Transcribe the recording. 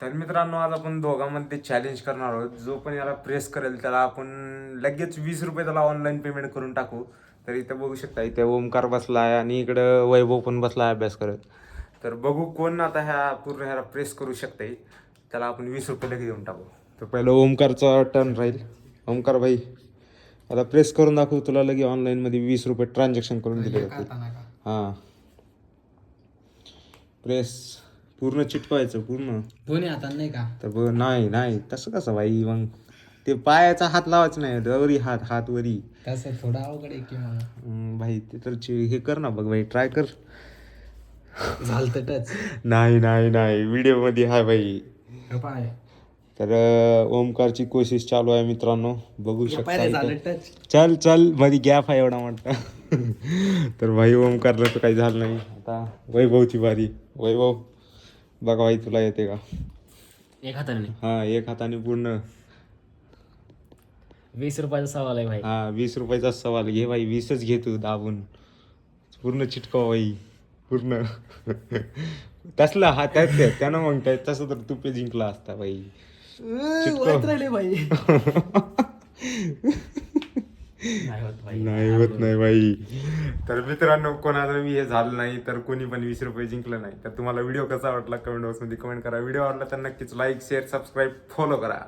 तर मित्रांनो, आज आपण दोघांमध्ये चॅलेंज करणार आहोत. जो पण याला प्रेस करेल त्याला आपण लगेच 20 रुपये त्याला ऑनलाईन पेमेंट करून टाकू. तर इथं बघू शकता, इथे ओमकार बसला आहे आणि इकडं वैभव पण बसला आहे अभ्यास करत. तर बघू कोण आता ह्याला प्रेस करू शकते. त्याला आपण 20 रुपये लगेच देऊन टाकू. तर पहिलं ओमकारचा टर्न राहील. ओमकार भाई, आता प्रेस करून दाखवू तुला लगे ऑनलाईनमध्ये 20 रुपये ट्रान्झॅक्शन करून दिले जातील. हां, प्रेस पूर्ण चिटकवायचं पूर्ण. दोन्ही हाताने नाही का? तर बघ, नाही नाही तसं कसं भाई, मग ते पायाचा हात लावायचा नाही, वरी हात वरी. तसं थोडं अवघड आहे की मग. भाई ते तर हे कर ना, बघ भाई, ट्राय कर. झालं टच. नाही नाही नाही, व्हिडिओ मध्ये हाय भाई. पाय तर ओमकारची कोशिश चालू आहे मित्रांनो, बघू शकता झालं इथं. टच. चल चल, मध्ये गॅप आहे एवढा मोठा. तर भाई ओमकारला तर काही झालं नाही. आता वैभवची बारी. वैभव बघा भाई, तुला येते का? एक हाताने हा, एक हाताने पूर्ण. 20 रुपयाचा सवाल आहे भाई. हा, 20 रुपयाचा सवाल घे भाई, 20च घे तू दाबून. पूर्ण चिटकाव भाई, पूर्ण. तसला हा त्यानं मग तसं तर तू जिंकला असता भाई. राहिले भाई. नाही होत नाही भाई. तर मित्रांनो, कोणाला हे झालं नाही तर कोणी पण 20 रुपये जिंकलं नाही. तर तुम्हाला व्हिडिओ कसा वाटला कमेंट बॉक्समध्ये कमेंट करा. व्हिडिओ आवडला तर नक्कीच लाईक शेअर सबस्क्राईब फॉलो करा.